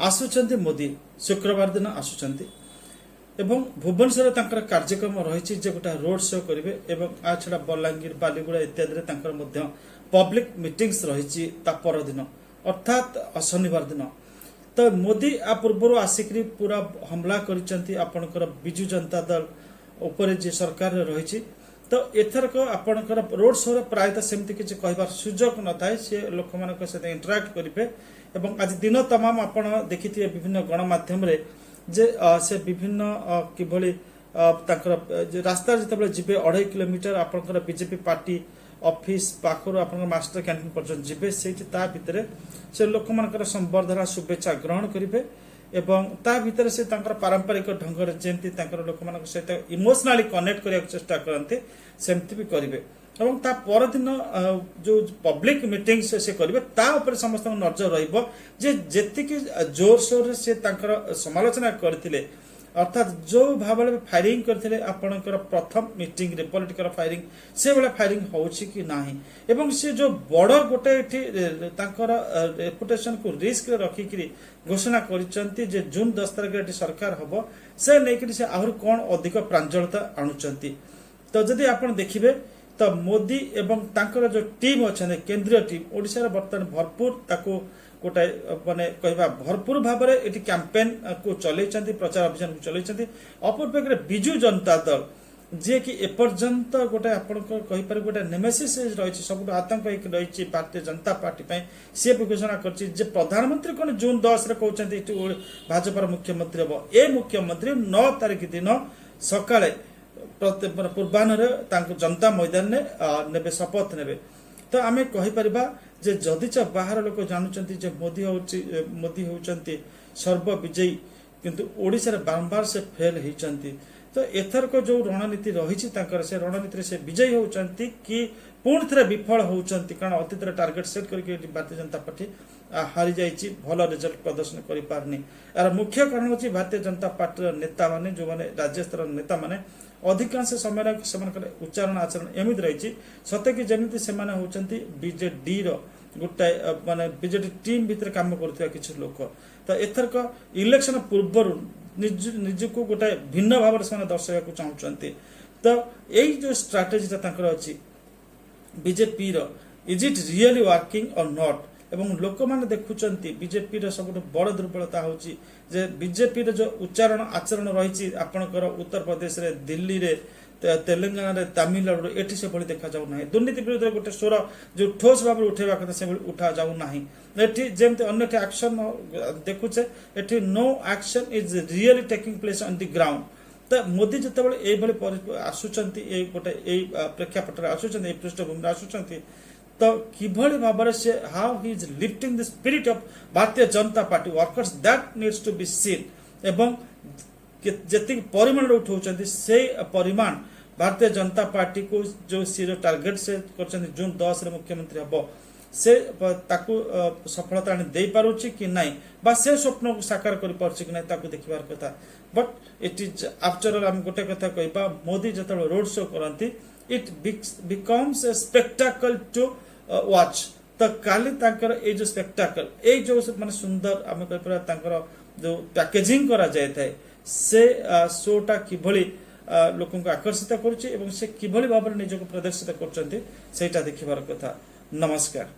आसुचंती मोदी शुक्रवार दिन आसुचंती एवं भुवनेश्वर तांकर कार्यक्रम रही गोटे रोड शो करेंगे एवं आ छड़ा बलांगीर बालीगुड़ा इत्यादि पब्लिक मीटिंग्स रही परदिन अर्थात शनिवार दिन तो मोदी आ पूर्व आसिक पूरा हमला कर विजु जनता दल उपर जे सरकार रही तो एथरक आपणकर रोड शो प्रायतः सेमती किसी कहबार सुजोग न थाए सी लोक मान सहित इंटराक्ट करेंगे एवं आज दिन तमाम आपण देखिए विभिन्न गणमाध्यम जे से विभिन्न किभली रास्ता जिते जीवे 2.5 किलोमीटर आपंकर बीजेपी पार्टी ऑफिस पाखर आप मास्टर कैंटीन पर्यटन जीवे से भितर से लोक मान संबर्धना शुभेच्छा ग्रहण करेंगे एवं ता भितर से पारंपरिक ढंग जमी लोक मान सहित इमोशनाली कनेक्ट करने चेष्टा करते सेमती भी करेंगे एवं ता परदिन जो पब्लिक मीटिंग से करेंगे ता ऊपर समस्त नजर रहिबो जे जेतिकी जोर शोर से समालोचना करथिले अर्थात जो भाव फायरिंग करथिले आपणकर प्रथम मीटिंग रे पॉलिटिकल फायरिंग से बेला फायरिंग होउछि कि नाही एवं से जो बड़ गोटे एठी तांकर रेपुटेशन को रिस्क रे रखी कि घोषणा करिसंती जे जून 10 तारिख रे सरकार हबो से नेकि से आहुर कोन अधिक प्रांजलता आणुचंती तो जदि आपण देखिबे तो मोदी एवं तांकर जो टीम अच्छे केंद्रीय टीम ओडिशा बर्तमान भरपूर ताको गोटे माने कहवा भरपूर भाव में ये कैंपेन को चलते प्रचार अभियान को चलते अपरपेक्षे विजु जनता दल जी कि एपर्यंत गोटे आपरे गोटे नेमेसिस रही सब आतंक रही भारतीय जनता पार्टी सी भी घोषणा कर प्रधानमंत्री कौन जून 10 कहते भाजपार मुख्यमंत्री हम ए मुख्यमंत्री 9 तारिख दिन सकाळे पूर्वाह्न जनता मैदान ने नेबे शपथ नेबे तो आम कहीपर जे जदिच बाहर लोक जानुचंती मोदी होउचंती सर्वविजयी किंतु ओडिशा बारंबार से फेल होइचंती तो एथरक जो रणनीति रही से रणनीति से विजयी होउचंती कि पुणी थे विफल होउचंती कारण अतीत टार्गेट सेट करके भारतीय जनता पार्टी हारी जाइए भल रिजल्ट प्रदर्शन कर पारनी यार मुख्य कारण होची भारतीय जनता पार्टी नेता माने जो माने राज्य स्तर नेता माने अधिकांश समय उच्चारण आचरण एमती रही सते कि जमी से बीजेडी रोटे माने बीजेडी टीम भितर काम करुवा किसी लोक तो एथरक इलेक्शन पूर्व निज को गोटे भिन्न भाव में दर्शाइवा चाहते तो यही जो स्ट्राटेजी अच्छी BJP is it really working और नॉट एवं लोक मैंने देखुंत बीजेपी सब बड़ दुर्बलता होची जे बीजेपी जो उच्चारण आचरण रही आपणकर उत्तर प्रदेश रे दिल्ली रे तेलंगाना रे तमिलनाडु एठी से भली देखा जाऊ नाही दुर्नीति विरुद्ध गोटे स्वर जो ठोस भाव उठेबा कथा से उठा जाऊ नाही एठी जेमते अन्य एक्शन देखुचे एठी no action is really taking place on the ground तो मोदी जितेबाला ये आसुचंती गोटे प्रेक्षापट आसुचंती पृष्ठभूमि आसुचंती तो किभली भाव से how he is lifting the spirit of Bharatiya Janata Party workers that needs to be seen एवं जति परिमाण उठाउचंती से परिमाण भारतीय जनता पार्टी को जो सी टार्गेट से कर जून 10 रे मुख्यमंत्री हम से ताकू सफलता आनी दे पारुची कि नहीं बा से स्वप्न को साकार कर पारुची कि नहीं ताकू देखिबार कथा बट इट इज आफ्टर आम गोटे कथा कहबा मोदी जतबे रोड शो करंती it becomes a spectacle to watch तो काली तांकर ए जो स्पेक्टाकल ए जो माने सुंदर आम कह जो पैकेजिंग करा जाय थाए से शोटा किभली लोक आकर्षित करुच्ची से किभली भाव निजक प्रदर्शित कर देखिबार कथा। नमस्कार।